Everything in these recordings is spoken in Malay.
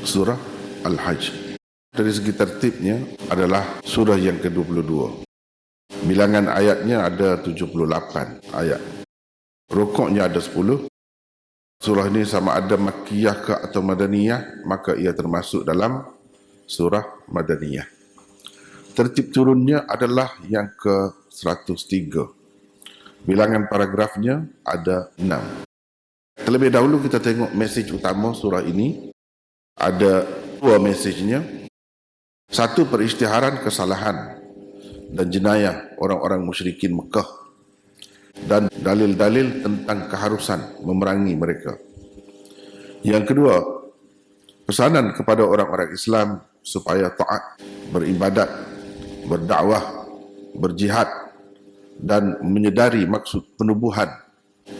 surah Al-Hajj. Dari segi tertibnya adalah surah yang ke-22. Bilangan ayatnya ada 78 ayat. Rukuknya ada 10. Surah ini sama ada Makkiyah ke atau Madaniyah, maka ia termasuk dalam surah Madaniyah. Tertib turunnya adalah yang ke-103. Bilangan paragrafnya ada 6. Terlebih dahulu kita tengok mesej utama surah ini. Ada dua mesejnya. Satu, perisytiharan kesalahan dan jenayah orang-orang musyrikin Mekah dan dalil-dalil tentang keharusan memerangi mereka. Yang kedua, pesanan kepada orang-orang Islam supaya taat, beribadat, berdakwah, berjihad dan menyedari maksud penubuhan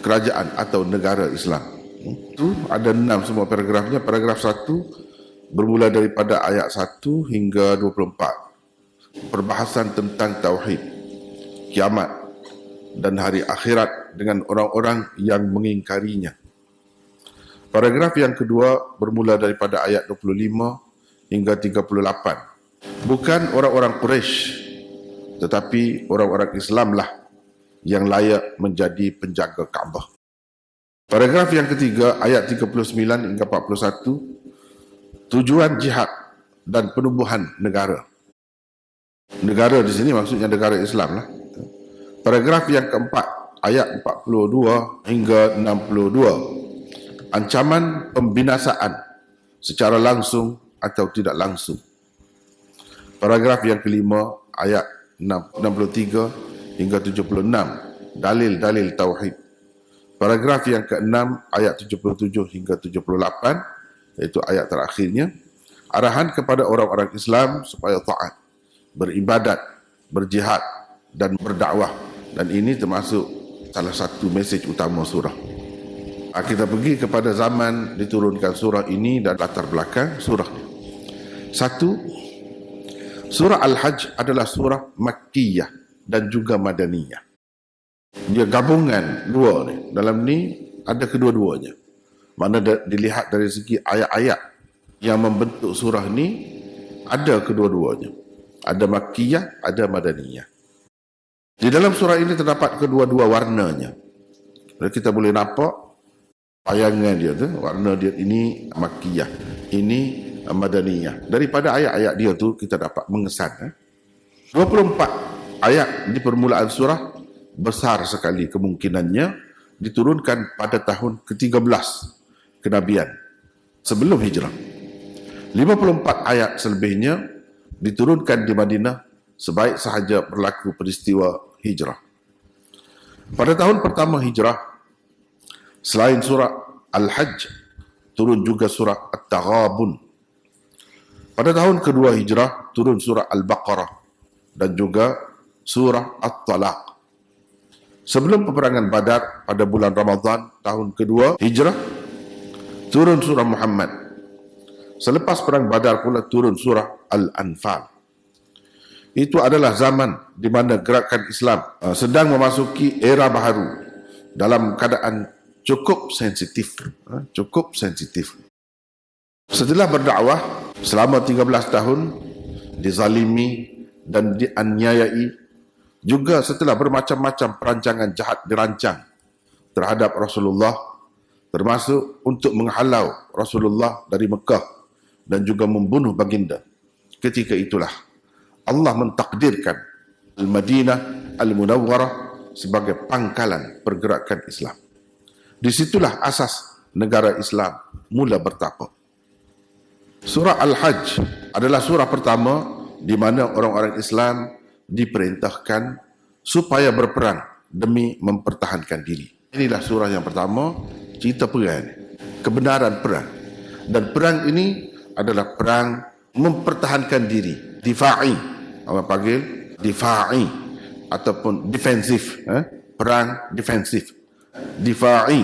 kerajaan atau negara Islam. Itu ada 6 semua paragrafnya. Paragraf 1 bermula daripada ayat 1 hingga 24. Perbahasan tentang tauhid, kiamat dan hari akhirat dengan orang-orang yang mengingkarinya. Paragraf yang kedua bermula daripada ayat 25 hingga 38. Bukan orang-orang Quraisy, tetapi orang-orang Islamlah yang layak menjadi penjaga Kaabah. Paragraf yang ketiga, ayat 39 hingga 41, tujuan jihad dan penubuhan negara. Negara di sini maksudnya negara Islam lah. Paragraf yang keempat, ayat 42 hingga 62, ancaman pembinasaan secara langsung atau tidak langsung. Paragraf yang kelima, ayat 63 hingga 76, dalil-dalil tauhid. Paragraf yang keenam, ayat 77 hingga 78, iaitu ayat terakhirnya, arahan kepada orang-orang Islam supaya taat, beribadat, berjihad dan berdakwah. Dan ini termasuk salah satu mesej utama surah. Kita pergi kepada zaman diturunkan surah ini dan latar belakang surah. Satu, surah Al-Hajj adalah surah Makkiyah dan juga Madaniyah. Dia gabungan dua ni. Dalam ni ada kedua-duanya. Mana dilihat dari segi ayat-ayat yang membentuk surah ni, ada kedua-duanya. Ada Makkiyah, ada Madaniyah. Di dalam surah ini terdapat kedua-dua warnanya. Jadi kita boleh nampak bayangan dia tu, warna dia ini Makkiyah, ini Madaniyah. Daripada ayat-ayat dia tu kita dapat mengesan. 24 ayat di permulaan surah besar sekali kemungkinannya diturunkan pada tahun ke-13 kenabian sebelum hijrah. 54 ayat selebihnya diturunkan di Madinah sebaik sahaja berlaku peristiwa hijrah. Pada tahun pertama hijrah, selain surah Al-Hajj, turun juga surah At-Taghabun. Pada tahun kedua hijrah, turun surah Al-Baqarah dan juga surah At-Talaq. Sebelum peperangan Badar pada bulan Ramadan tahun kedua hijrah, turun surah Muhammad. Selepas perang Badar pula turun surah Al-Anfal. Itu adalah zaman di mana gerakan Islam sedang memasuki era baharu dalam keadaan cukup sensitif. Setelah berdakwah selama 13 tahun, dizalimi dan dianiayai, juga setelah bermacam-macam perancangan jahat dirancang terhadap Rasulullah, termasuk untuk menghalau Rasulullah dari Mekah dan juga membunuh baginda. Ketika itulah Allah mentakdirkan Al-Madinah Al-Munawwarah sebagai pangkalan pergerakan Islam. Disitulah asas negara Islam mula bertapak. Surah Al-Hajj adalah surah pertama di mana orang-orang Islam diperintahkan supaya berperang demi mempertahankan diri. Inilah surah yang pertama, cerita perang, kebenaran perang. Dan perang ini adalah perang mempertahankan diri, difa'i, apa panggil difa'i ataupun defensif, perang defensif. Difa'i,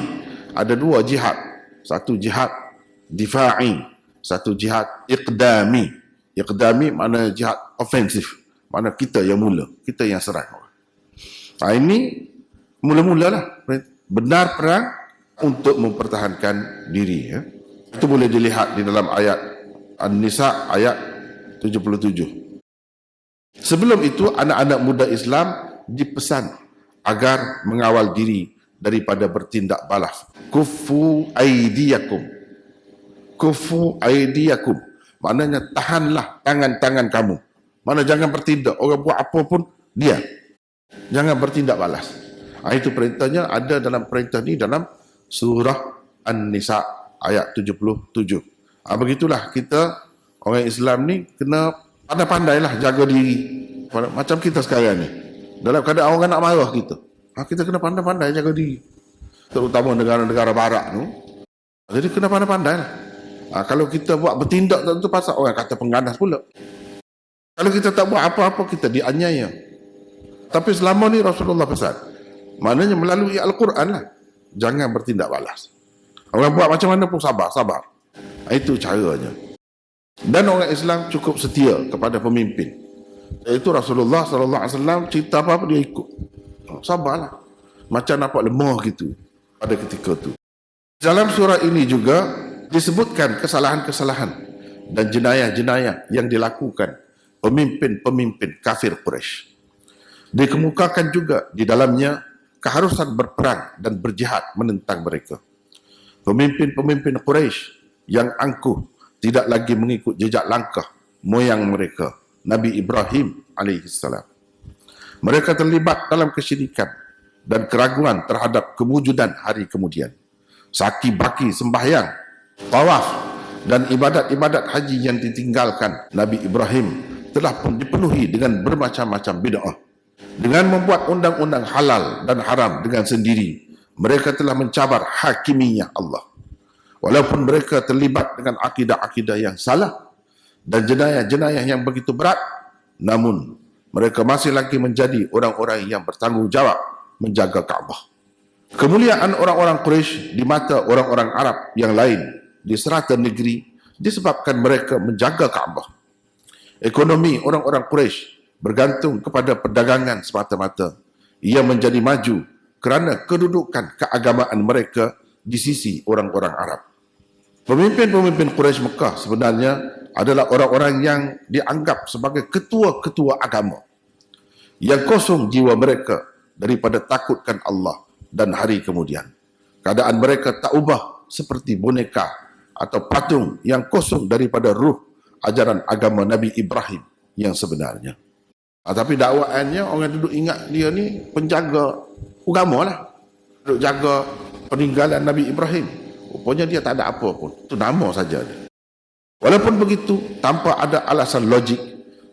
ada dua jihad, satu jihad difa'i, satu jihad iqdami. Iqdami makna jihad ofensif, makna kita yang mula, kita yang serang. Ini mula-mulalah benar perang untuk mempertahankan diri. Itu boleh dilihat di dalam ayat An-Nisa ayat 77. Sebelum itu, anak-anak muda Islam dipesan agar mengawal diri daripada bertindak balas. Kufu aidiyakum. Kufu aidiyakum. Maknanya tahanlah tangan-tangan kamu. Mana jangan bertindak. Orang buat apa pun, dia. Jangan bertindak balas. Itu perintahnya ada dalam perintah ni dalam surah An-Nisa ayat 77. Begitulah kita orang Islam ni kena pandai-pandailah jaga diri. Macam kita sekarang ni. Dalam keadaan orang nak marah kita. Kita kena pandai-pandai jaga diri. Terutama negara-negara barat tu. Jadi kena pandai-pandailah. Kalau kita buat bertindak tentu pasal orang kata pengganas pula. Kalau kita tak buat apa-apa, kita dianiaya. Tapi selama ni Rasulullah pesan. Maknanya melalui Al-Quran lah. Jangan bertindak balas. Orang buat macam mana pun sabar. Itu caranya. Dan orang Islam cukup setia kepada pemimpin. Itu Rasulullah SAW cerita apa-apa dia ikut. Sabarlah. Macam nampak lemah gitu pada ketika tu. Dalam surah ini juga disebutkan kesalahan-kesalahan dan jenayah-jenayah yang dilakukan pemimpin-pemimpin kafir Quraisy. Dikemukakan juga di dalamnya keharusan berperang dan berjihad menentang mereka. Pemimpin-pemimpin Quraisy yang angkuh tidak lagi mengikut jejak langkah moyang mereka, Nabi Ibrahim alaihissalam. Mereka terlibat dalam kesyirikan dan keraguan terhadap kewujudan hari kemudian. Saki baki sembahyang, tawaf dan ibadat-ibadat haji yang ditinggalkan Nabi Ibrahim telah pun dipenuhi dengan bermacam-macam bid'ah. Dengan membuat undang-undang halal dan haram dengan sendiri, mereka telah mencabar hakimiyah Allah. Walaupun mereka terlibat dengan akidah-akidah yang salah dan jenayah-jenayah yang begitu berat, namun mereka masih lagi menjadi orang-orang yang bertanggungjawab menjaga Kaabah. Kemuliaan orang-orang Quraisy di mata orang-orang Arab yang lain di serata negeri disebabkan mereka menjaga Kaabah. Ekonomi orang-orang Quraisy bergantung kepada perdagangan semata-mata. Ia menjadi maju kerana kedudukan keagamaan mereka di sisi orang-orang Arab. Pemimpin-pemimpin Quraisy Mekah sebenarnya adalah orang-orang yang dianggap sebagai ketua-ketua agama yang kosong jiwa mereka daripada takutkan Allah dan hari kemudian. Keadaan mereka tak ubah seperti boneka atau patung yang kosong daripada ruh ajaran agama Nabi Ibrahim yang sebenarnya. Tapi dakwaannya orang duduk ingat dia ni penjaga agama lah. Duduk jaga peninggalan Nabi Ibrahim. Rupanya dia tak ada apa pun. Itu nama saja dia. Walaupun begitu, tanpa ada alasan logik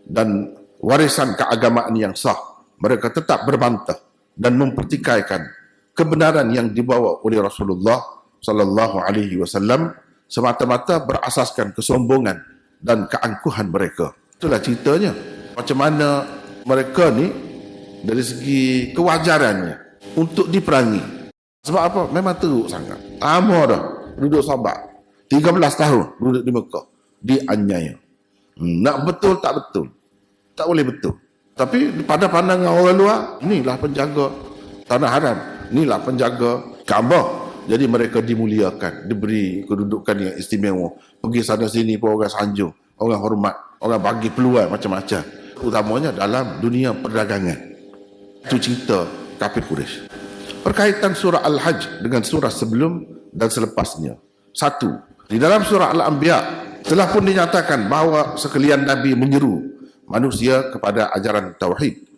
dan warisan keagamaan yang sah, mereka tetap berbantah dan mempertikaikan kebenaran yang dibawa oleh Rasulullah sallallahu alaihi wasallam semata-mata berasaskan kesombongan dan keangkuhan mereka. Itulah ceritanya. Macam mana mereka ni dari segi kewajarannya untuk diperangi. Sebab apa? Memang teruk sangat. Lama dah duduk sabar. 13 tahun duduk di Mekah. Dianiaya. Nak betul tak betul. Tak boleh betul. Tapi pada pandangan orang luar, inilah penjaga tanah haram. Inilah penjaga Kaabah. Jadi mereka dimuliakan. Diberi kedudukan yang istimewa. Pergi sana sini pun orang sanjung. Orang hormat. Orang bagi peluang macam-macam. Utamanya dalam dunia perdagangan. Itu cerita kafir Quraisy. Perkaitan surah Al-Hajj dengan surah sebelum dan selepasnya. Satu, di dalam surah Al-Anbiya telah pun dinyatakan bahawa sekalian Nabi menyeru manusia kepada ajaran Tauhid.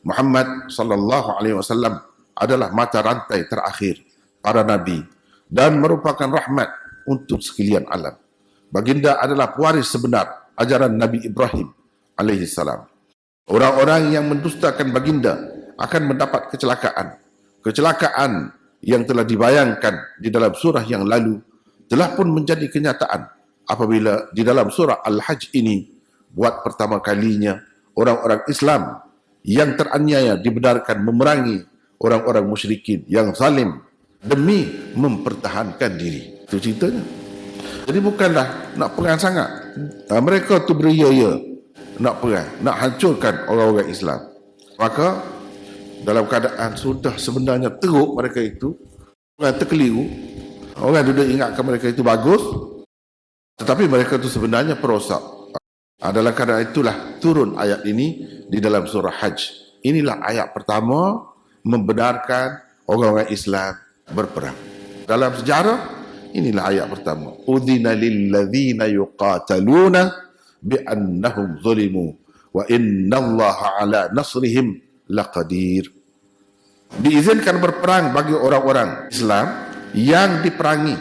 Muhammad sallallahu alaihi wasallam adalah mata rantai terakhir para Nabi dan merupakan rahmat untuk sekalian alam. Baginda adalah pewaris sebenar ajaran Nabi Ibrahim alaihi salam. Orang-orang yang mendustakan baginda akan mendapat kecelakaan. Kecelakaan yang telah dibayangkan di dalam surah yang lalu telah pun menjadi kenyataan apabila di dalam surah Al-Hajj ini buat pertama kalinya orang-orang Islam yang teraniaya dibenarkan memerangi orang-orang musyrikin yang zalim demi mempertahankan diri. Itu ceritanya. Jadi bukanlah nak perang sangat. Mereka tu beria-ia nak perang, nak hancurkan orang-orang Islam. Maka dalam keadaan sudah sebenarnya teruk mereka itu, orang terkeliru, orang duduk ingatkan mereka itu bagus, Tetapi mereka itu sebenarnya perosak. Adalah karena itulah turun ayat ini di dalam surah Hajj. Inilah ayat pertama membenarkan orang-orang Islam berperang. Dalam sejarah, inilah ayat pertama. Udhina lilladzina yuqataluna bi'annahum zulimu wa innallaha ala nasrihim laqadir. Diizinkan berperang bagi orang-orang Islam yang diperangi.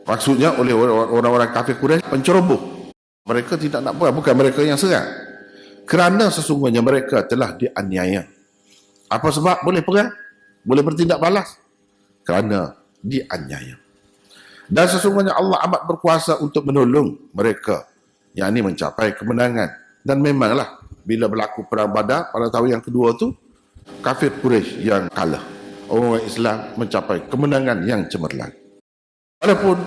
Maksudnya oleh orang-orang kafir Quraisy penceroboh. Mereka tidak nak perang, bukan mereka yang serang. Kerana sesungguhnya mereka telah dianiaya. Apa sebab boleh perang? Boleh bertindak balas? Kerana dianiaya. Dan sesungguhnya Allah amat berkuasa untuk menolong mereka yang ini mencapai kemenangan. Dan memanglah bila berlaku perang Badar pada tahun yang kedua tu, kafir Quraisy yang kalah. Orang Islam mencapai kemenangan yang cemerlang. Walaupun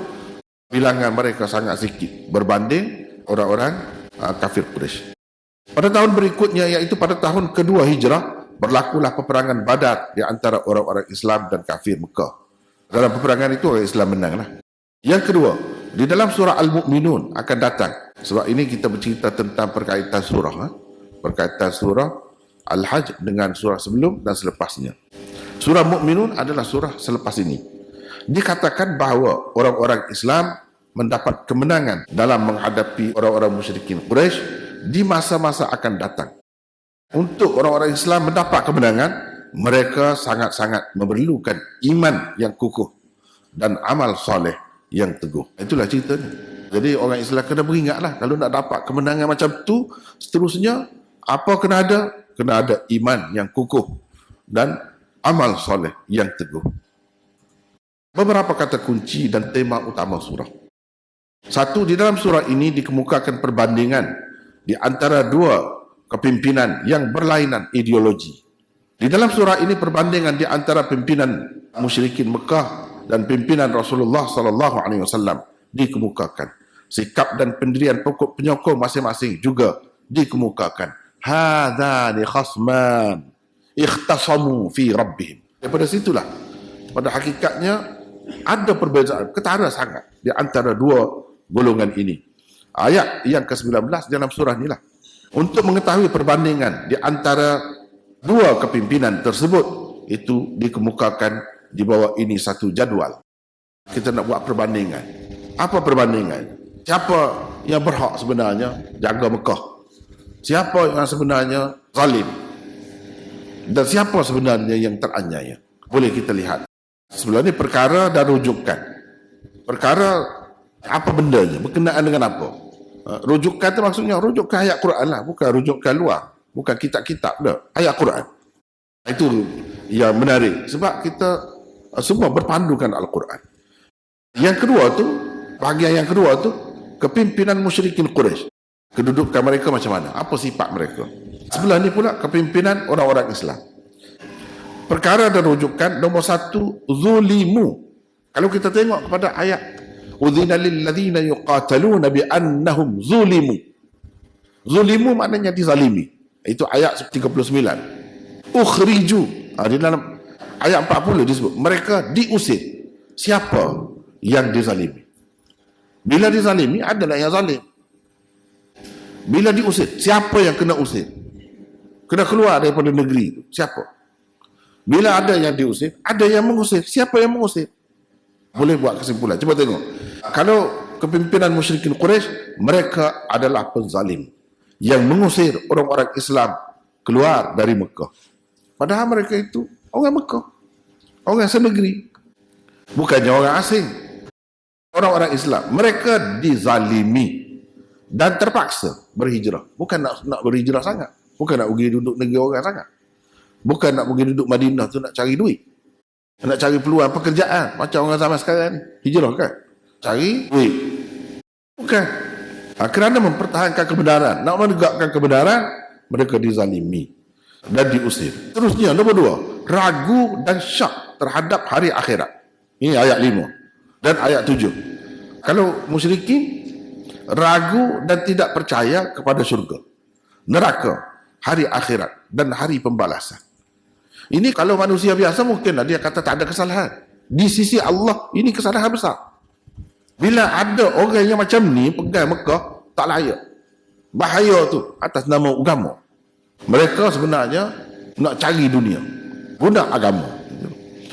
bilangan mereka sangat sedikit berbanding orang-orang kafir Quraisy. Pada tahun berikutnya, iaitu pada tahun kedua Hijrah, berlakulah peperangan Badar di antara orang-orang Islam dan kafir Mekah. Dalam peperangan itu orang Islam menanglah. Yang kedua, di dalam surah Al-Mu'minun akan datang. Sebab ini kita bercerita tentang perkaitan surah. Perkaitan surah Al-Hajj dengan surah sebelum dan selepasnya. Surah Mu'minun adalah surah selepas ini. Dikatakan bahawa orang-orang Islam mendapat kemenangan dalam menghadapi orang-orang musyrikin Quraisy di masa-masa akan datang. Untuk orang-orang Islam mendapat kemenangan, mereka sangat-sangat memerlukan iman yang kukuh dan amal soleh yang teguh. Itulah ceritanya. Jadi orang Islam kena beringatlah kalau nak dapat kemenangan macam tu, seterusnya apa kena ada? Kena ada iman yang kukuh dan amal soleh yang teguh. Beberapa kata kunci dan tema utama surah. Satu, di dalam surah ini dikemukakan perbandingan di antara dua kepimpinan yang berlainan ideologi. Di dalam surah ini perbandingan di antara pimpinan musyrikin Mekah dan pimpinan Rasulullah SAW dikemukakan. Sikap dan pendirian pokok penyokong masing-masing juga dikemukakan. Hadzani khasman ikhtasamu fi rabbihim. Daripada situlah pada hakikatnya ada perbezaan ketara sangat di antara dua golongan ini. Ayat yang ke-19 dalam surah inilah. Untuk mengetahui perbandingan di antara dua kepimpinan tersebut, itu dikemukakan di bawah ini satu jadual. Kita nak buat perbandingan. Apa perbandingan? Siapa yang berhak sebenarnya jaga Mekah? Siapa yang sebenarnya zalim? Dan siapa sebenarnya yang teraniaya? Boleh kita lihat. Sebenarnya perkara dan rujukan. Perkara apa bendanya, berkenaan dengan apa? Rujukan itu maksudnya rujukan ayat Quran lah, bukan rujukan luar, bukan kitab-kitab dah, ayat Quran. Itu yang menarik sebab kita semua berpandukan Al-Quran. Yang kedua tu, bahagian yang kedua tu, kepimpinan musyrikin Quraisy. Kedudukan mereka macam mana? Apa sifat mereka? Sebelah ni pula kepimpinan orang-orang Islam. Perkara dan rujukan nombor satu, zulimu. Kalau kita tengok kepada ayat Udhina lilladzina yuqataluna bi'annahum zulimu. Zulimu maknanya dizalimi. Itu ayat 39. Ukhriju. Di dalam ayat 40 disebut. Mereka diusir. Siapa yang dizalimi? Bila dizalimi, adalah yang zalim. Bila diusir, siapa yang kena usir? Kena keluar daripada negeri itu. Siapa? Bila ada yang diusir, ada yang mengusir. Siapa yang mengusir? Boleh buat kesimpulan. Cuba tengok. Kalau kepimpinan musyrikin Quraisy, mereka adalah penzalim yang mengusir orang-orang Islam keluar dari Mekah. Padahal mereka itu orang Mekah, orang senegeri, bukannya orang asing. Orang-orang Islam, mereka dizalimi dan terpaksa berhijrah. Bukan nak berhijrah sangat, bukan nak pergi duduk negeri orang sangat, bukan nak pergi duduk Madinah tu nak cari duit, nak cari peluang pekerjaan macam orang zaman sekarang ni. Hijrah kan, cari duit. Bukan. Kerana mempertahankan kebenaran, nak menegakkan kebenaran, mereka dizalimi dan diusir. Terusnya, nombor dua, ragu dan syak terhadap hari akhirat. Ini ayat 5 dan ayat 7. Kalau musyrikin ragu dan tidak percaya kepada syurga, neraka, hari akhirat dan hari pembalasan. Ini kalau manusia biasa mungkinlah dia kata tak ada kesalahan. Di sisi Allah ini kesalahan besar. Bila ada orang yang macam ni pegang Mekah, tak layak. Bahaya tu atas nama agama. Mereka sebenarnya nak cari dunia, guna agama.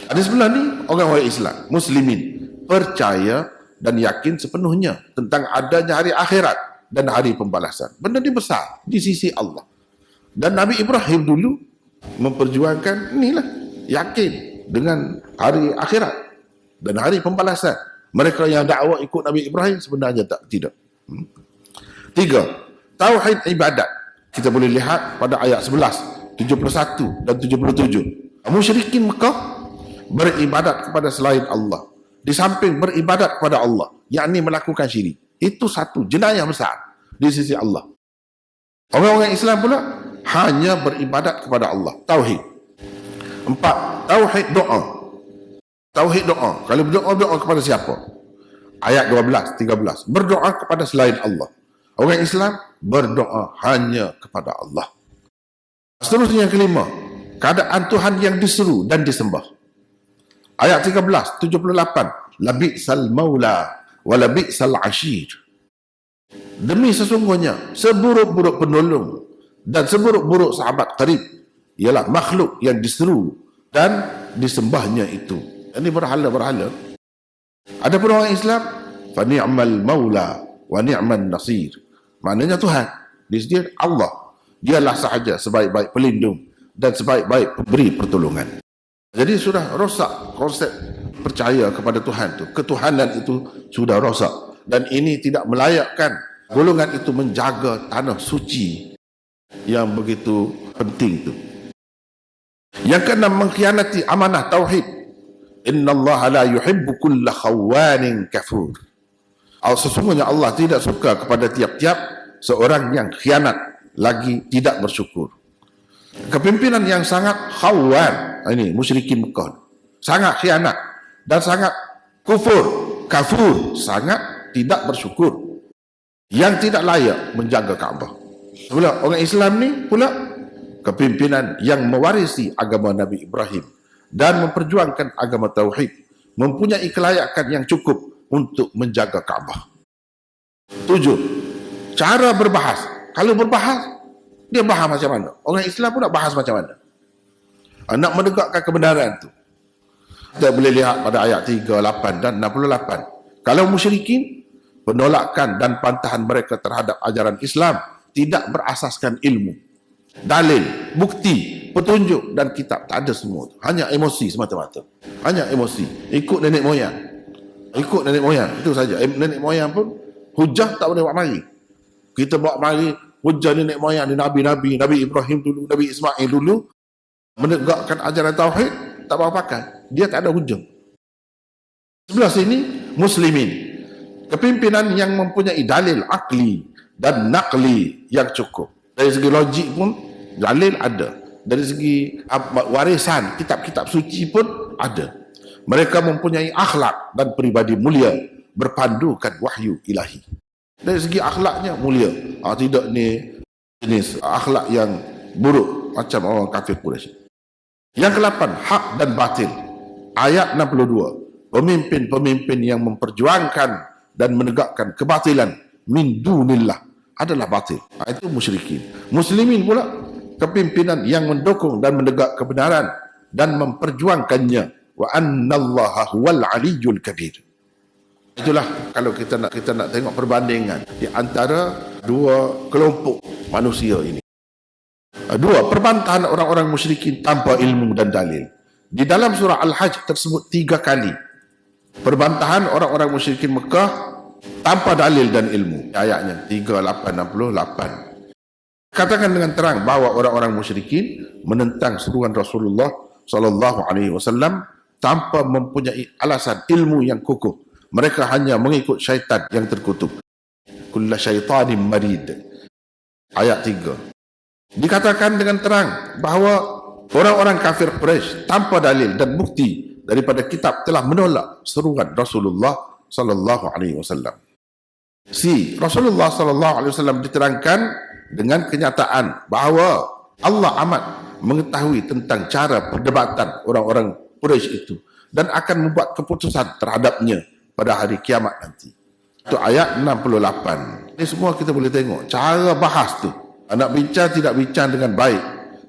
Ada sebelah ni orang-orang Islam, muslimin, percaya dan yakin sepenuhnya tentang adanya hari akhirat dan hari pembalasan. Benda ni besar di sisi Allah. Dan Nabi Ibrahim dulu memperjuangkan inilah, yakin dengan hari akhirat dan hari pembalasan. Mereka yang dakwa ikut Nabi Ibrahim sebenarnya tidak. Tiga, tauhid ibadat. Kita boleh lihat pada ayat 11, 71 dan 77. Musyrikin Mekah beribadat kepada selain Allah. Di samping beribadat kepada Allah, yakni melakukan syirik. Itu satu jenayah besar di sisi Allah. Orang-orang Islam pula hanya beribadat kepada Allah. Tauhid. 4. Tauhid doa. Tauhid doa. Kalau berdoa kepada siapa? Ayat 12, 13. Berdoa kepada selain Allah. Orang Islam berdoa hanya kepada Allah. Seterusnya yang kelima, keadaan Tuhan yang diseru dan disembah. Ayat 13, 78. Labi'sal maula wa labi'sal ashir. Demi sesungguhnya seburuk-buruk penolong dan seburuk-buruk sahabat qarib ialah makhluk yang diseru dan disembahnya itu. Ini berhala-berhala. Adapun orang Islam, fa ni'mal maula wa ni'man nasir. Maknanya Tuhan, di sini Allah, dialah sahaja sebaik-baik pelindung dan sebaik-baik pemberi pertolongan. Jadi sudah rosak konsep percaya kepada Tuhan itu. Ketuhanan itu sudah rosak. Dan ini tidak melayakkan golongan itu menjaga tanah suci yang begitu penting itu. Yang keenam, mengkhianati amanah tauhid. Innallaha la yuhibbu kulla khawanin kafur. Sesungguhnya Allah tidak suka kepada tiap-tiap seorang yang khianat lagi tidak bersyukur. Kepimpinan yang sangat khawan, ini musyrikin Mekah, sangat khianat dan sangat kafur, sangat tidak bersyukur, yang tidak layak menjaga Kaabah. Pula orang Islam ni pula kepimpinan yang mewarisi agama Nabi Ibrahim dan memperjuangkan agama tauhid, mempunyai kelayakan yang cukup untuk menjaga Kaabah. 7. Cara berbahas. Kalau berbahas, dia bahas macam mana? Orang Islam pun nak bahas macam mana? Nak menegakkan kebenaran tu. Kita boleh lihat pada ayat 38 dan 68. Kalau musyrikin, penolakan dan pantahan mereka terhadap ajaran Islam tidak berasaskan ilmu, dalil, bukti, petunjuk dan kitab. Tak ada semua. Hanya emosi semata-mata. Hanya emosi. Ikut nenek moyang. Ikut nenek moyang. Itu saja. Nenek moyang pun hujah tak boleh buat mari. Kita buat mari hujah nenek moyang, Nabi-Nabi, Nabi Ibrahim dulu, Nabi Ismail dulu, menegakkan ajaran tauhid, tak apa-apakan. Dia tak ada hujah. Sebelah sini, muslimin. Kepimpinan yang mempunyai dalil akli dan nakli yang cukup. Dari segi logik pun, dalil ada. Dari segi warisan, kitab-kitab suci pun ada. Mereka mempunyai akhlak dan peribadi mulia, berpandukan wahyu ilahi. Dari segi akhlaknya mulia. Tidak ni jenis akhlak yang buruk macam orang kafir Quraisy. Yang ke-8, hak dan batil. Ayat 62. Pemimpin-pemimpin yang memperjuangkan dan menegakkan kebatilan min dunillah adalah batil. Itu musyrikin. Muslimin pula kepimpinan yang mendukung dan menegak kebenaran dan memperjuangkannya. Wa annallaha huwal aliyyul kabir. Itulah kalau kita nak tengok perbandingan di antara dua kelompok manusia ini. Dua, perbantahan orang-orang musyrikin tanpa ilmu dan dalil. Di dalam surah Al-Hajj tersebut 3 kali. Perbantahan orang-orang musyrikin Mekah tanpa dalil dan ilmu. Ayatnya 3868. Katakan dengan terang bahawa orang-orang musyrikin menentang seruan Rasulullah sallallahu alaihi wasallam tanpa mempunyai alasan ilmu yang kukuh. Mereka hanya mengikut syaitan yang terkutuk. Kulla syaitanin marid. Ayat 3. Dikatakan dengan terang bahawa orang-orang kafir Quraisy tanpa dalil dan bukti daripada kitab telah menolak seruan Rasulullah sallallahu alaihi wasallam. Rasulullah sallallahu alaihi wasallam diterangkan dengan kenyataan bahawa Allah amat mengetahui tentang cara perdebatan orang-orang Quraisy itu dan akan membuat keputusan terhadapnya pada hari kiamat nanti. Itu ayat 68. Ini semua kita boleh tengok cara bahas tu. Nak bincang tidak bincang dengan baik,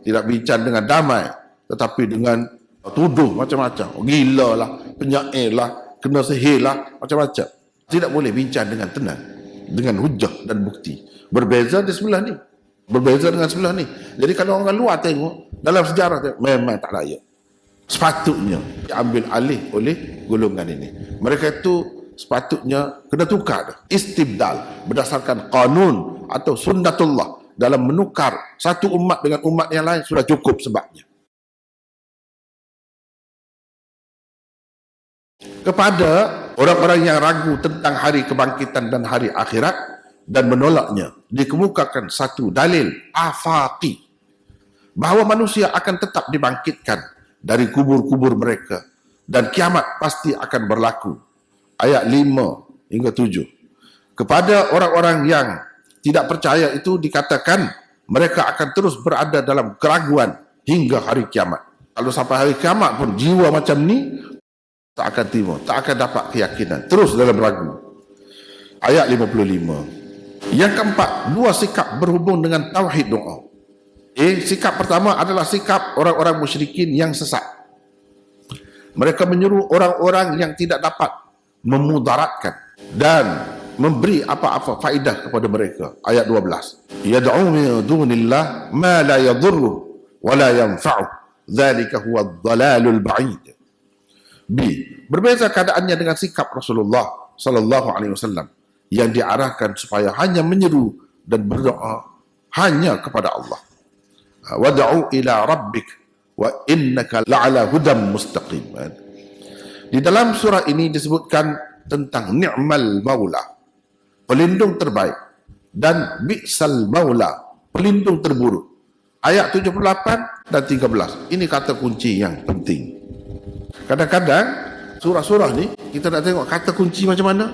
tidak bincang dengan damai, tetapi dengan tuduh macam-macam. Gila lah, penyair lah, kena sihir lah, macam-macam. Tidak boleh bincang dengan tenang, dengan hujah dan bukti. Berbeza di sebelah ni, berbeza dengan sebelah ni. Jadi kalau orang luar tengok, dalam sejarah tengok, memang tak layak. Sepatutnya diambil alih oleh golongan ini. Mereka itu sepatutnya kena tukar dah. Istibdal berdasarkan kanun atau sunnatullah dalam menukar satu umat dengan umat yang lain sudah cukup sebabnya. Kepada orang-orang yang ragu tentang hari kebangkitan dan hari akhirat dan menolaknya, dikemukakan satu dalil afaqi bahawa manusia akan tetap dibangkitkan dari kubur-kubur mereka dan kiamat pasti akan berlaku. Ayat 5 hingga 7. Kepada orang-orang yang tidak percaya itu dikatakan mereka akan terus berada dalam keraguan hingga hari kiamat. Kalau sampai hari kiamat pun jiwa macam ni tak akan terima, tak akan dapat keyakinan, terus dalam ragu. Ayat 55. Yang keempat, dua sikap berhubung dengan tauhid doa. Sikap pertama adalah sikap orang-orang musyrikin yang sesat. Mereka menyuruh orang-orang yang tidak dapat memudaratkan dan memberi apa-apa faedah kepada mereka. Ayat 12. Yad'u min dunillah ma la yadurru wa la yanfa'u. Dzalika huwa ad-dhalalul ba'id. B. Berbeza keadaannya dengan sikap Rasulullah sallallahu alaihi wasallam yang diarahkan supaya hanya menyeru dan berdoa hanya kepada Allah. Wad'u ila rabbik wa innaka la'ala hudam mustaqim. Di dalam surah ini disebutkan tentang ni'mal maula, pelindung terbaik, dan bi'sal maula, pelindung terburuk. Ayat 78 dan 13. Ini kata kunci yang penting. Kadang-kadang surah-surah ni kita nak tengok kata kunci macam mana.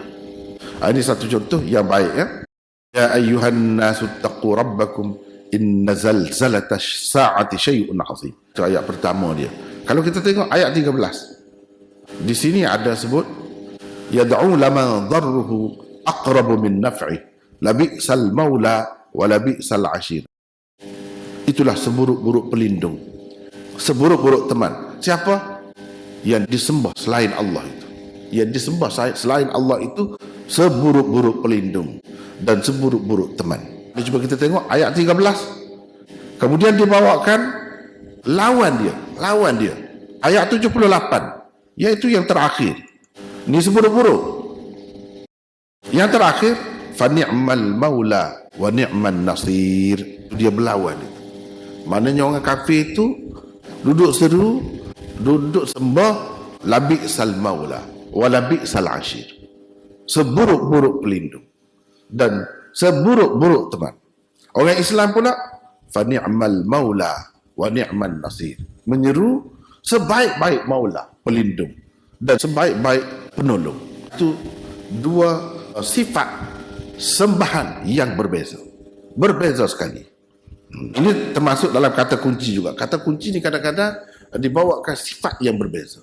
Ini satu contoh yang baik ya. Ya ayyuhan nasu taqu rabbakum inna zalzalata sa'ati syai'un 'azim. Itu ayat pertama dia. Kalau kita tengok ayat 13. Di sini ada sebut yad'u lama dharruhu aqrabu min naf'i la bi'sal maula wa la bi'sal 'ashir. Itulah seburuk-buruk pelindung, seburuk-buruk teman. Siapa? Yang disembah selain Allah itu. Yang disembah selain Allah itu seburuk-buruk pelindung dan seburuk-buruk teman. Cuba kita tengok ayat 13. Kemudian dibawakan lawan dia. Ayat 78. Iaitu yang terakhir. Ini seburuk-buruk. Yang terakhir, fa ni'mal maula wa ni'man nasir. Dia berlawan. Maknanya orang kafir itu duduk seru, duduk sembah, labi sal maula wa labi sal ashir. Seburuk-buruk pelindung dan seburuk-buruk teman. Orang Islam pula, fa ni'mal maula wa ni'man nasir. Menyeru sebaik-baik maula, pelindung, dan sebaik-baik penolong. Itu dua sifat sembahan yang berbeza. Berbeza sekali. Ini termasuk dalam kata kunci juga. Kata kunci ni kadang-kadang dibawakan sifat yang berbeza.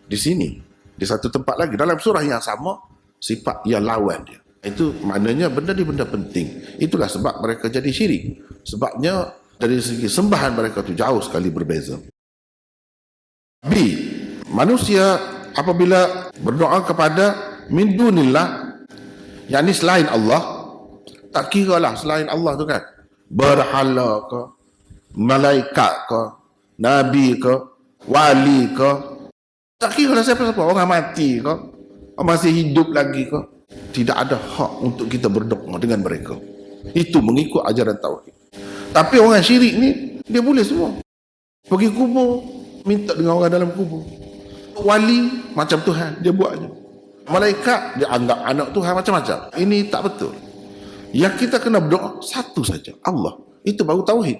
Di sini, di satu tempat lagi, dalam surah yang sama, sifat yang lawan dia. Itu maknanya benda ni benda penting. Itulah sebab mereka jadi syirik. Sebabnya dari segi sembahan mereka tu jauh sekali berbeza. B. Manusia apabila berdoa kepada min dunillah, yakni selain Allah, tak kira lah selain Allah tu kan, berhala ke, malaikat ke, nabi ke, wali ke, tak kira lah siapa-siapa, orang mati ke, orang masih hidup lagi ke, tidak ada hak untuk kita berdoa dengan mereka. Itu mengikut ajaran tauhid. Tapi orang syirik ni dia boleh semua. Pergi kubur, minta dengan orang dalam kubur. Wali macam Tuhan, dia buatnya. Malaikat dia anggap anak Tuhan, macam-macam. Ini tak betul. Yang kita kena berdoa satu saja, Allah. Itu baru tauhid.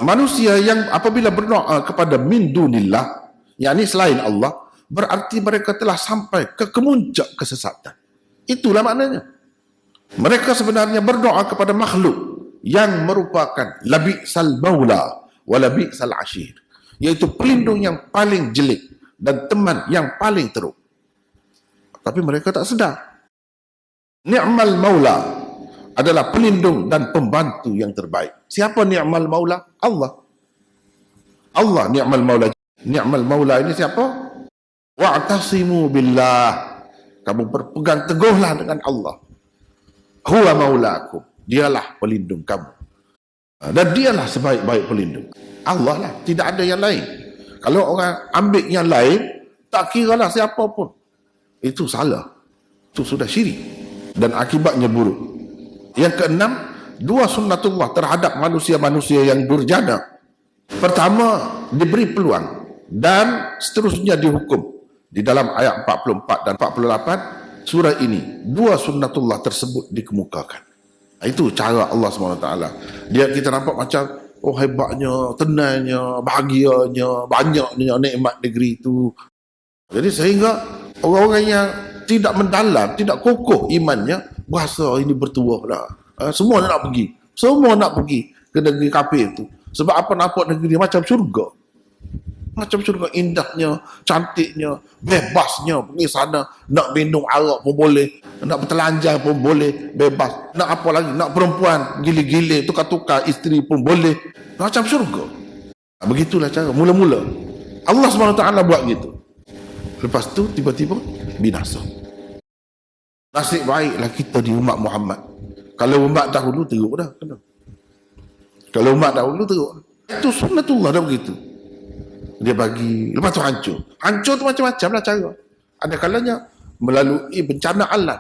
Manusia yang apabila berdoa kepada min dunillah, yakni selain Allah, berarti mereka telah sampai ke kemuncak kesesatan. Itulah maknanya. Mereka sebenarnya berdoa kepada makhluk yang merupakan labi'sal maula wa labi'sal ashir, iaitu pelindung yang paling jelek dan teman yang paling teruk. Tapi mereka tak sedar. Ni'mal maula adalah pelindung dan pembantu yang terbaik. Siapa ni'mal maula? Allah. Allah ni'mal maula. Ni'mal maula ini siapa? Wa'tasimu billah. Kamu berpegang teguhlah dengan Allah. Huwa maulakum. Dialah pelindung kamu. Dan dialah sebaik-baik pelindung. Allah lah, tidak ada yang lain. Kalau orang ambil yang lain, tak kiralah siapa pun. Itu salah. Itu sudah syirik. Dan akibatnya buruk. Yang keenam, dua sunnatullah terhadap manusia-manusia yang durjana. Pertama, diberi peluang dan seterusnya dihukum. Di dalam ayat 44 dan 48 surah ini, dua sunnatullah tersebut dikemukakan. Itu cara Allah SWT. Dia kita nampak macam, oh hebatnya, tenangnya, bahagianya, banyaknya nikmat negeri itu. Jadi sehingga orang-orang yang tidak mendalam, tidak kokoh imannya, berasa ini bertuah dah. Semua nak pergi. Semua nak pergi ke negeri kafir itu. Sebab apa, nampak negeri dia macam syurga. Macam syurga, indahnya, cantiknya, bebasnya. Pergi sana, nak minum arak pun boleh. Nak bertelanjang pun boleh, bebas. Nak apa lagi, nak perempuan, gile-gile, tukar-tukar isteri pun boleh. Macam syurga. Begitulah cara, mula-mula. Allah SWT buat gitu. Lepas tu, tiba-tiba, binasa. Nasib baiklah kita di umat Muhammad. Kalau umat dahulu, teruk dah. Kalau umat dahulu, teruk. Itu sunnatullah dah begitu. Dia bagi, lepas tu hancur. Hancur tu macam-macam lah cara. Ada kalanya melalui bencana alam.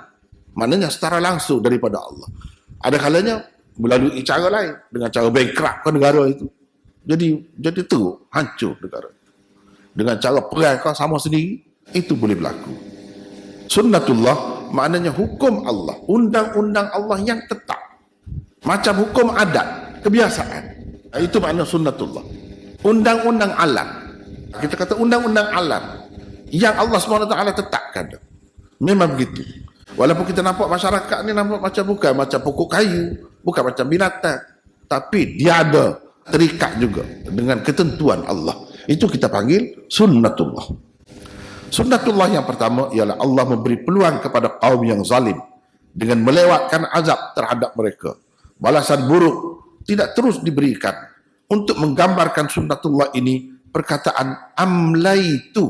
Maknanya secara langsung daripada Allah. Ada kalanya melalui cara lain. Dengan cara bankruptkan negara itu. Jadi teruk, hancur negara. Dengan cara perang kau sama sendiri, itu boleh berlaku. Sunnatullah maknanya hukum Allah. Undang-undang Allah yang tetap. Macam hukum adat, kebiasaan. Itu makna sunnatullah. Undang-undang alam. Kita kata undang-undang alam yang Allah SWT tetapkan. Memang begitu. Walaupun kita nampak masyarakat ni nampak macam bukan macam pokok kayu, bukan macam binatang, tapi dia ada terikat juga dengan ketentuan Allah. Itu kita panggil sunnatullah. Sunnatullah yang pertama ialah Allah memberi peluang kepada kaum yang zalim dengan melewatkan azab terhadap mereka. Balasan buruk tidak terus diberikan. Untuk menggambarkan sunnatullah ini, perkataan amlaitu,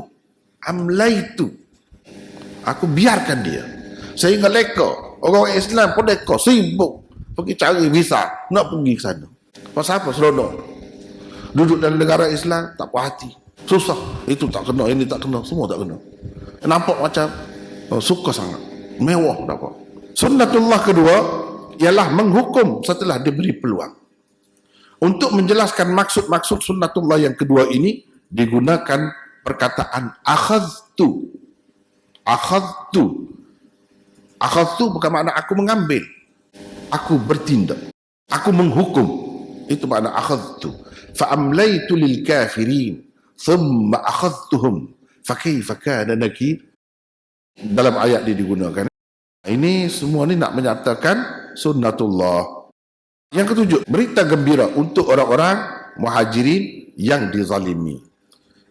aku biarkan dia sehingga leka. Orang Islam pun leka, sibuk pergi cari visa nak pergi ke sana. Pasal apa? Seronok duduk dalam negara Islam, tak puas hati, susah, itu tak kena, ini tak kena, semua tak kena. Nampak macam suka sangat, mewah dapat. Sunnatullah kedua ialah menghukum setelah diberi peluang. Untuk menjelaskan maksud-maksud sunnatullah yang kedua ini, digunakan perkataan akhadtu. Akhadtu bukan makna aku mengambil. Aku bertindak. Aku menghukum. Itu makna akhadtu. Fa'amlaitu lil kafirin. Thumma akhadtuhum. Fakaifa kana nakir. Dalam ayat ini digunakan. Ini semua ni nak menyatakan sunnatullah. Yang ketujuh, berita gembira untuk orang-orang muhajirin yang dizalimi.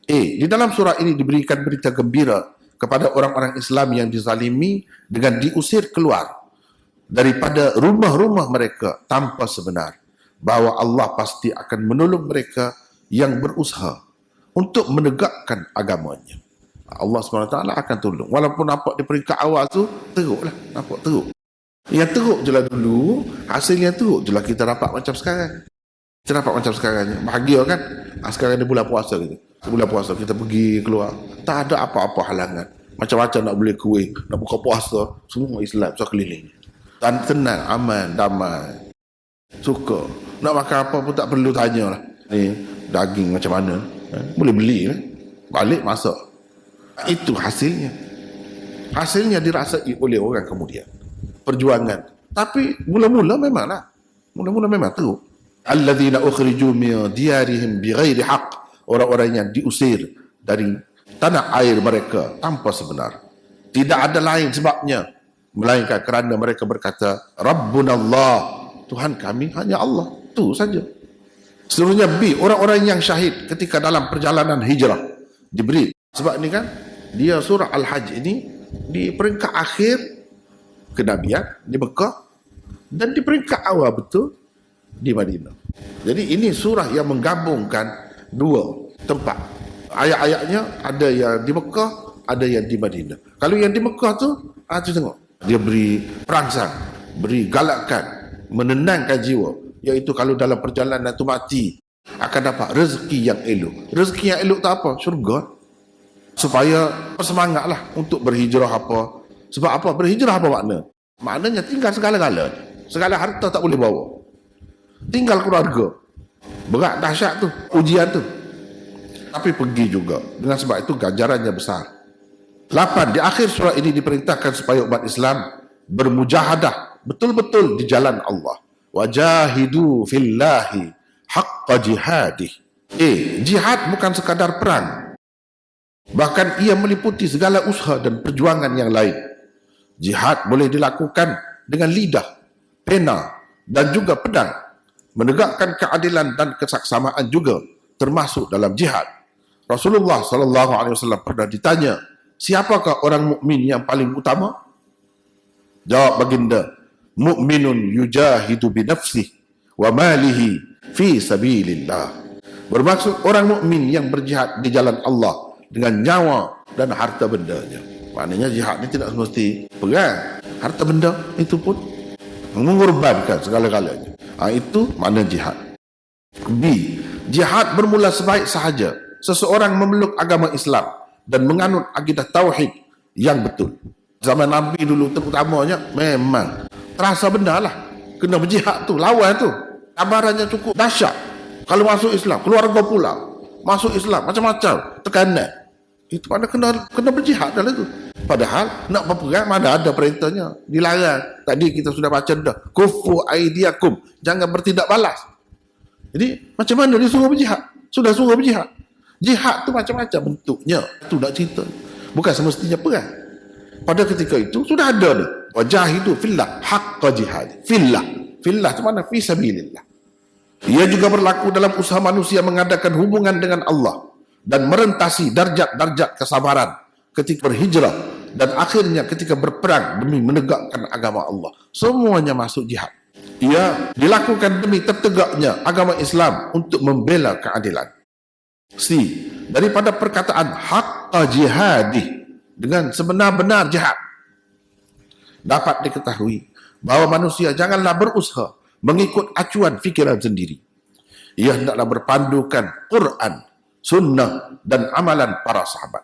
Di dalam surah ini diberikan berita gembira kepada orang-orang Islam yang dizalimi dengan diusir keluar daripada rumah-rumah mereka tanpa sebenar. Bahawa Allah pasti akan menolong mereka yang berusaha untuk menegakkan agamanya. Allah SWT akan tolong. Walaupun nampak di peringkat awal tu, teruklah. Nampak teruk. Yang teruk je lah dulu, hasilnya teruk je lah kita dapat macam sekarang. Kita dapat macam sekarang. Bahagia kan? Sekarang ni bulan puasa gitu. Bulan puasa kita pergi keluar. Tak ada apa-apa halangan. Macam-macam nak beli kuih, nak buka puasa. Semua Islam, sekeliling. Dan tenang, aman, damai. Suka. Nak makan apa pun tak perlu tanya lah. Ni daging macam mana? Boleh beli lah. Balik masak. Itu hasilnya. Hasilnya dirasai oleh orang kemudian. Perjuangan. Tapi mula-mula memanglah. Mula-mula memang teruk. Alladzina ukhriju min diyarihim bighairi haqq. Orang-orang yang diusir dari tanah air mereka tanpa sebenar. Tidak ada lain sebabnya melainkan kerana mereka berkata Rabbunallah, Tuhan kami hanya Allah. Itu saja. Seluruhnya B, orang-orang yang syahid ketika dalam perjalanan hijrah diberi. Sebab ni kan dia surah Al-Hajj ini di peringkat akhir kenabian di Mekah dan di peringkat awal betul di Madinah. Jadi ini surah yang menggabungkan dua tempat. Ayat-ayatnya ada yang di Mekah, ada yang di Madinah. Kalau yang di Mekah tu, tu tengok. Dia beri perangsang, beri galakkan, menenangkan jiwa. Iaitu kalau dalam perjalanan tu mati, akan dapat rezeki yang elok. Rezeki yang elok tak apa? Syurga. Supaya bersemangatlah untuk berhijrah apa. Sebab apa? Berhijrah apa makna? Maknanya tinggal segala-galanya. Segala harta tak boleh bawa. Tinggal keluarga. Berat dahsyat tu, ujian tu. Tapi pergi juga. Dengan sebab itu ganjarannya besar. 8. Di akhir surah ini diperintahkan supaya umat Islam bermujahadah betul-betul di jalan Allah. Wajahidu fillahi haqqa jihadih. Jihad bukan sekadar perang. Bahkan ia meliputi segala usaha dan perjuangan yang lain. Jihad boleh dilakukan dengan lidah, pena dan juga pedang. Menegakkan keadilan dan kesaksamaan juga termasuk dalam jihad. Rasulullah SAW pernah ditanya, siapakah orang mukmin yang paling utama? Jawab baginda, mukminun yujahidu bi nafsihi wa malihi fi sabilillah. Bermaksud orang mukmin yang berjihad di jalan Allah dengan nyawa dan harta bendanya. Maknanya jihad ni tidak semesti perang. Harta benda itu pun mengorbankan segala-galanya. Itu makna jihad. B. Jihad bermula sebaik sahaja seseorang memeluk agama Islam dan menganut akidah tauhid yang betul. Zaman Nabi dulu terutamanya memang terasa benar lah. Kena berjihad tu, lawan tu. Kabarannya cukup dahsyat. Kalau masuk Islam, keluarga pula. Masuk Islam, macam-macam. Tekanan. Itu pada kena berjihad dalam itu. Padahal nak berperang mana ada perintahnya. Dilarang. Tadi kita sudah baca dah. Kufu aidiakum. Jangan bertindak balas. Jadi macam mana dia suruh berjihad? Sudah suruh berjihad. Jihad tu macam-macam bentuknya. Itu nak cerita. Bukan semestinya perang. Pada ketika itu sudah ada dah. Wajahidu fillah haqqa jihad. Fillah. Fillah itu mana? Fi sabilillah. Ia juga berlaku dalam usaha manusia mengadakan hubungan dengan Allah dan merentasi darjat-darjat kesabaran ketika berhijrah dan akhirnya ketika berperang demi menegakkan agama Allah. Semuanya masuk jihad. Ia dilakukan demi tertegaknya agama Islam untuk membela keadilan. C. Daripada perkataan haqqa jihadih, dengan sebenar-benar jihad, dapat diketahui bahawa manusia janganlah berusaha mengikut acuan fikiran sendiri. Ia hendaklah berpandukan Quran, sunnah dan amalan para sahabat.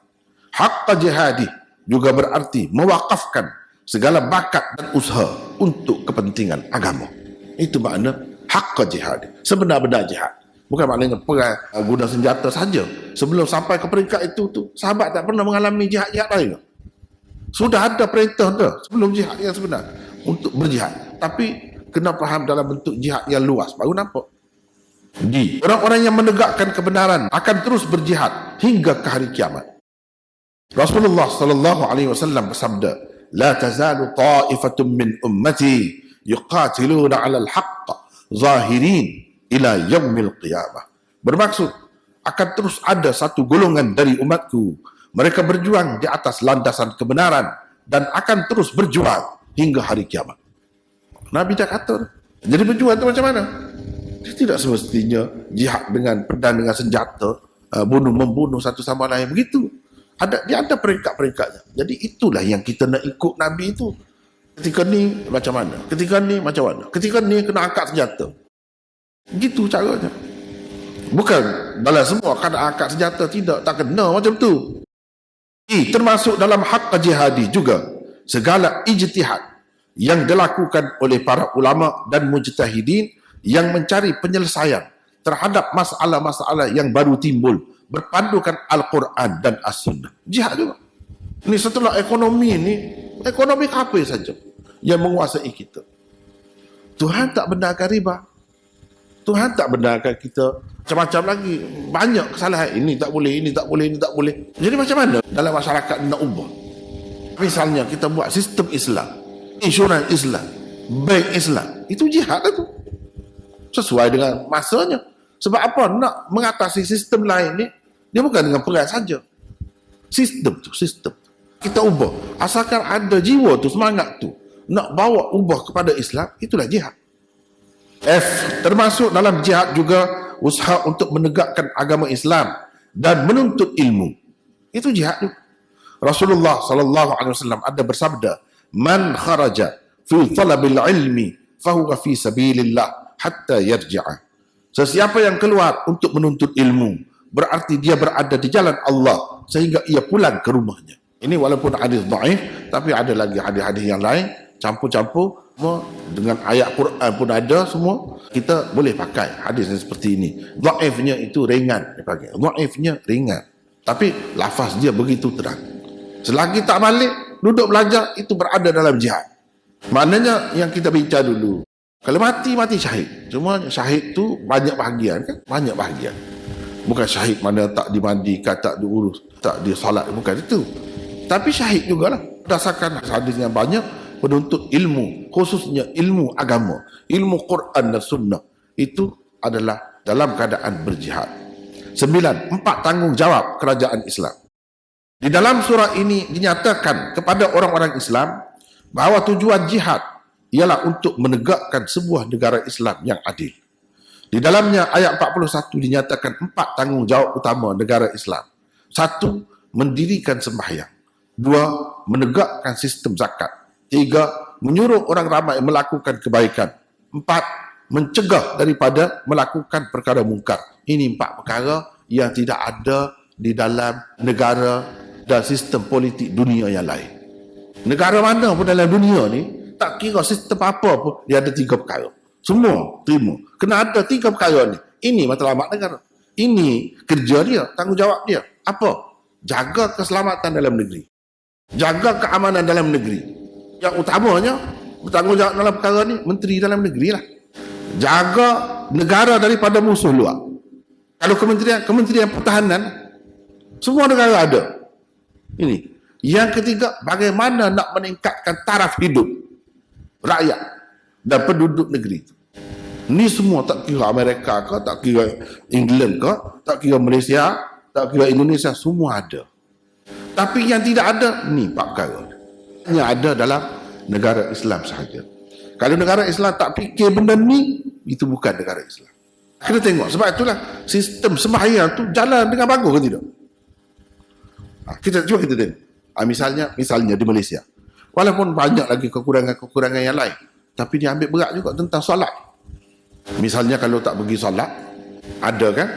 Haqqa jihadih juga berarti mewakafkan segala bakat dan usaha untuk kepentingan agama. Itu makna haqqa jihadih, sebenar-benar jihad. Bukan maknanya perang guna senjata saja. Sebelum sampai ke peringkat itu tu, sahabat tak pernah mengalami jihad-jihad lain. Sudah ada perintah dah sebelum jihad yang sebenar untuk berjihad. Tapi kena faham dalam bentuk jihad yang luas, baru nampak. D. Orang-orang yang menegakkan kebenaran akan terus berjihad hingga ke hari kiamat. Rasulullah SAW bersabda, "La tazalu ta'ifatun min ummati yuqatiluna 'alal haqq zahirin ila yaumil qiyamah." Bermaksud, akan terus ada satu golongan dari umatku, mereka berjuang di atas landasan kebenaran dan akan terus berjuang hingga hari kiamat. Nabi dah kata. Jadi berjuang itu macam mana? Dia tidak semestinya jihad dengan pedang, dengan senjata, membunuh satu sama lain begitu. Dia ada peringkat-peringkatnya. Jadi itulah yang kita nak ikut Nabi itu. Ketika ni macam mana? Ketika ni macam mana? Ketika ni kena angkat senjata. Begitu caranya. Bukan dalam semua kena angkat senjata, tidak, tak kena macam tu. Termasuk dalam haqqa jihadi juga segala ijtihad yang dilakukan oleh para ulama dan mujtahidin yang mencari penyelesaian terhadap masalah-masalah yang baru timbul berpandukan Al-Quran dan As-Sunnah. Jihad juga. Ini setelah ekonomi ini, ekonomi kafir saja yang menguasai kita. Tuhan tak benarkan riba. Tuhan tak benarkan kita macam-macam lagi. Banyak kesalahan. Ini tak boleh, ini tak boleh, ini tak boleh. Jadi macam mana dalam masyarakat nak ubah? Misalnya kita buat sistem Islam, insurans Islam, bank Islam, itu jihad lah tu. Sesuai dengan masanya. Sebab apa? Nak mengatasi sistem lain ni, dia bukan dengan perang saja. Sistem tu. Kita ubah. Asalkan ada jiwa tu, semangat tu. nak bawa ubah kepada Islam, itulah jihad. Termasuk dalam jihad juga usaha untuk menegakkan agama Islam dan menuntut ilmu. Itu jihad juga. Rasulullah sallallahu alaihi wasallam ada bersabda, "Man kharaja fi talabil ilmi fahuwa fi sabilillah hatta yarji'a." Sesiapa yang keluar untuk menuntut ilmu, berarti dia berada di jalan Allah sehingga ia pulang ke rumahnya. Ini walaupun hadis dhaif, tapi ada lagi hadis-hadis yang lain, campur-campur dengan ayat Quran pun ada semua. Kita boleh pakai hadis yang seperti ini. Dhaifnya itu ringan dipakai. Dhaifnya ringan. Tapi lafaz dia begitu terang. Selagi tak balik, duduk belajar, itu berada dalam jihad. Maknanya yang kita bincang dulu, kalau mati, mati syahid. Cuma syahid tu banyak bahagian kan? Banyak bahagian. Bukan syahid mana tak dimandikan, tak diurus, tak disolat. Bukan itu. Tapi syahid jugalah. Berdasarkan hadis yang banyak, penuntut ilmu, khususnya ilmu agama, ilmu Quran dan Sunnah, itu adalah dalam keadaan berjihad. 9. 4 tanggungjawab kerajaan Islam. Di dalam surah ini dinyatakan kepada orang-orang Islam bahawa tujuan jihad ialah untuk menegakkan sebuah negara Islam yang adil. Di dalamnya ayat 41 dinyatakan 4 tanggungjawab utama negara Islam. 1. Mendirikan sembahyang. 2. Menegakkan sistem zakat. 3. Menyuruh orang ramai melakukan kebaikan. 4. Mencegah daripada melakukan perkara mungkar. Ini 4 perkara yang tidak ada di dalam negara dan sistem politik dunia yang lain. Negara mana pun dalam dunia ni, tak kira sistem apa pun, dia ada 3 perkara. Semua terima. Kena ada 3 perkara ni. Ini matlamat negara. Ini kerja dia, tanggungjawab dia. Apa? Jaga keselamatan dalam negeri. Jaga keamanan dalam negeri. Yang utamanya, bertanggungjawab dalam perkara ni, menteri dalam negeri lah. Jaga negara daripada musuh luar. Kalau kementerian pertahanan, semua negara ada. Ini. Yang ketiga, bagaimana nak meningkatkan taraf hidup rakyat dan penduduk negeri itu. Ini semua tak kira Amerika ke, tak kira England ke, tak kira Malaysia, tak kira Indonesia, semua ada. Tapi yang tidak ada, ni 4 perkara. Yang ada dalam negara Islam sahaja. Kalau negara Islam tak fikir benda ni, itu bukan negara Islam. Kena tengok, sebab itulah sistem sembahyang tu jalan dengan bagus ke tidak? Cuba kita tengok. Misalnya di Malaysia, walaupun banyak lagi kekurangan-kekurangan yang lain, tapi dia ambil berat juga tentang solat. Misalnya kalau tak pergi solat, ada kan,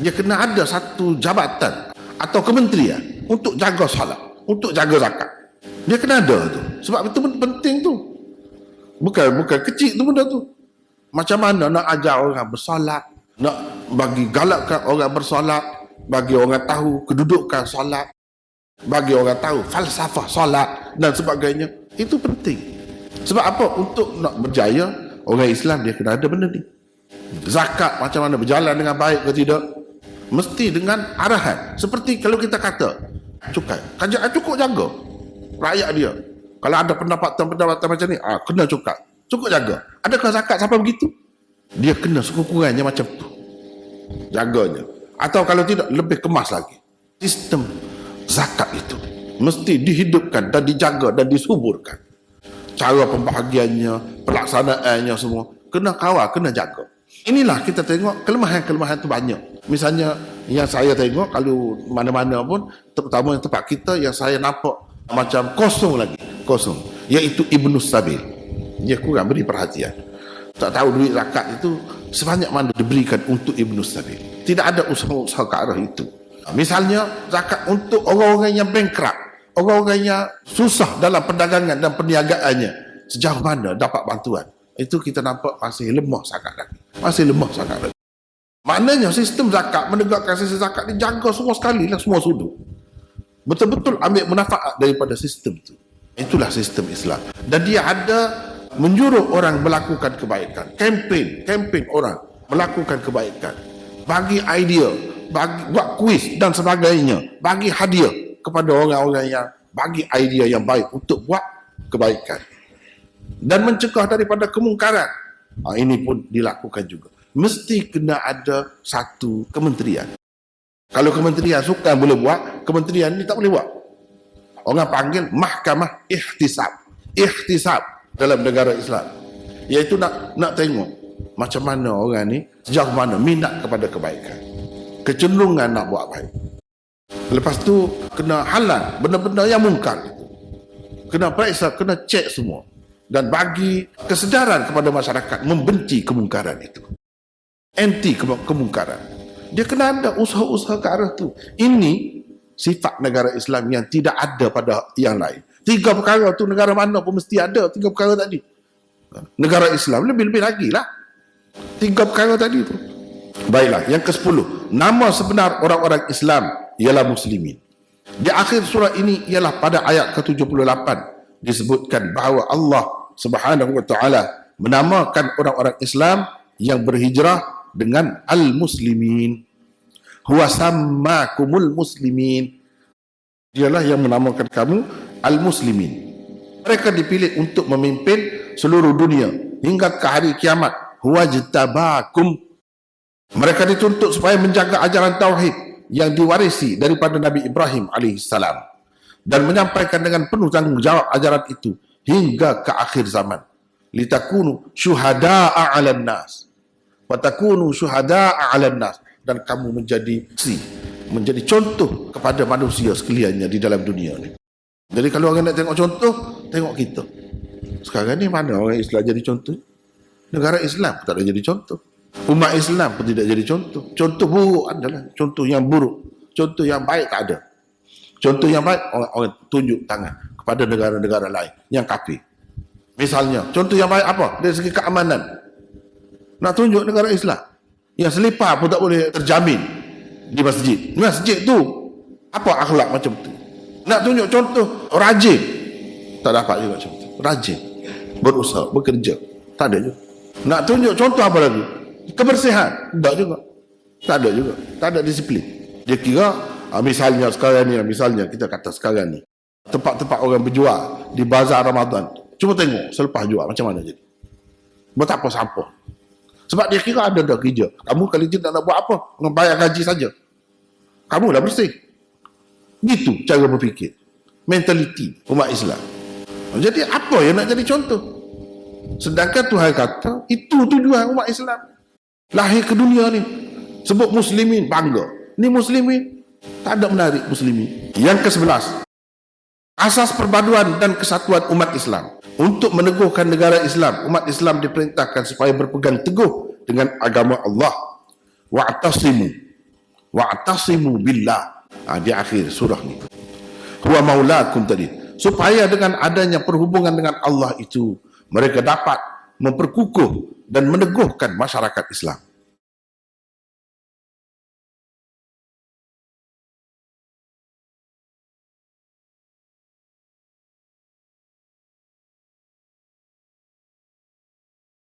dia kena ada satu jabatan atau kementerian untuk jaga solat, untuk jaga zakat. Dia kena ada tu, sebab itu penting tu. Bukan kecil tu benda tu. Macam mana nak ajar orang bersolat, nak bagi galakkan orang bersolat, bagi orang tahu kedudukan solat, bagi orang tahu falsafah solat dan sebagainya. Itu penting. Sebab apa? Untuk nak berjaya, orang Islam dia kena ada benda ni. Zakat macam mana berjalan dengan baik ke tidak, mesti dengan arahan. Seperti kalau kita kata cukai, kerajaan cukup jaga rakyat dia. Kalau ada pendapatan macam ni, kena cukai, cukup jaga. Adakah zakat sampai begitu? Dia kena sekurang-kurangnya macam tu, jaganya. Atau kalau tidak, lebih kemas lagi. Sistem zakat itu mesti dihidupkan dan dijaga dan disuburkan. Cara pembahagiannya, pelaksanaannya semua kena kawal, kena jaga. Inilah kita tengok kelemahan-kelemahan itu banyak. Misalnya yang saya tengok kalau mana-mana pun, terutama yang tempat kita, yang saya nampak macam kosong, iaitu Ibnu Sabil. Dia kurang beri perhatian. Tak tahu duit zakat itu sebanyak mana diberikan untuk Ibnu Sabil. Tidak ada usaha-usaha ke arah itu. Misalnya zakat untuk orang-orang yang bankrupt, orang-orang yang susah dalam perdagangan dan perniagaannya, sejauh mana dapat bantuan, itu kita nampak masih lemah sangat lagi. Maknanya sistem zakat, menegakkan sistem zakat dijaga semua sekali lah, semua sudut. Betul-betul ambil manfaat daripada sistem itu. Itulah sistem Islam. Dan dia ada menyuruh orang melakukan kebaikan, kempen orang melakukan kebaikan, bagi idea, buat kuis dan sebagainya, bagi hadiah kepada orang-orang yang bagi idea yang baik untuk buat kebaikan, dan mencegah daripada kemungkaran. Ini pun dilakukan juga. Mesti kena ada satu kementerian. Kalau kementerian sukan boleh buat, kementerian ni tak boleh buat. Orang panggil mahkamah ihtisab. dalam negara Islam, iaitu nak tengok macam mana orang ni sejauh mana minat kepada kebaikan, kecenderungan nak buat baik. Lepas tu kena halal benda-benda yang mungkar itu, kena periksa, kena cek semua, dan bagi kesedaran kepada masyarakat membenci kemungkaran itu, anti kemungkaran. Dia kena ada usaha-usaha ke arah tu. Ini sifat negara Islam yang tidak ada pada yang lain. 3 perkara tu negara mana pun mesti ada 3 perkara tadi. Negara Islam lebih-lebih lagi lah 3 perkara tadi tu. Baiklah, yang ke-10, nama sebenar orang-orang Islam ialah muslimin. Di akhir surah ini ialah pada ayat ke-78 disebutkan bahawa Allah Subhanahu wa taala menamakan orang-orang Islam yang berhijrah dengan al-muslimin. Huwa sammakumul muslimin. Dialah yang menamakan kamu al-muslimin. Mereka dipilih untuk memimpin seluruh dunia hingga ke hari kiamat. Huwa jtabakum. Mereka dituntut supaya menjaga ajaran tauhid yang diwarisi daripada Nabi Ibrahim alaihissalam dan menyampaikan dengan penuh tanggungjawab ajaran itu hingga ke akhir zaman. Litakunu syuhada'a 'alan nas. Watakunu syuhada'a 'alan nas, dan kamu menjadi contoh kepada manusia sekaliannya di dalam dunia ni. Jadi kalau orang nak tengok contoh, tengok kita. Sekarang ni mana orang Islam jadi contoh? Negara Islam pun tak ada jadi contoh. Umat Islam pun tidak jadi contoh. Contoh buruk adalah contoh yang buruk. Contoh yang baik tak ada. Contoh yang baik orang tunjuk tangan kepada negara-negara lain yang kafir. Misalnya, contoh yang baik apa? Dari segi keamanan. Nak tunjuk negara Islam yang selipar pun tak boleh terjamin di masjid. Masjid tu apa akhlak macam tu? Nak tunjuk contoh rajin, tak dapat juga contoh. Rajin, berusaha, bekerja, tak ada juga. Nak tunjuk contoh apa lagi? Kebersihan, tak juga. Tak ada juga. Tak ada disiplin. Dia kira misalnya sekarang ni, misalnya kita kata sekarang ni, tempat-tempat orang berjual di bazar Ramadan, cuba tengok selepas jual macam mana jadi. Betapa sampah. Sebab dia kira ada dah kerja. Kamu kalau tidak nak buat apa, membayar gaji saja, kamu dah bersih. Gitu cara berfikir, mentaliti umat Islam. Jadi apa yang nak jadi contoh? Sedangkan Tuhan kata itu tujuan umat Islam lahir ke dunia ni. Sebut muslimin, bangga. Ni muslimin, tak ada menarik muslimin. Yang ke-11, asas perpaduan dan kesatuan umat Islam. Untuk meneguhkan negara Islam, umat Islam diperintahkan supaya berpegang teguh dengan agama Allah. Wa'tasimu billah. Di akhir surah ni. Huwa maulakum tadi. Supaya dengan adanya perhubungan dengan Allah itu, mereka dapat memperkukuh dan meneguhkan masyarakat Islam.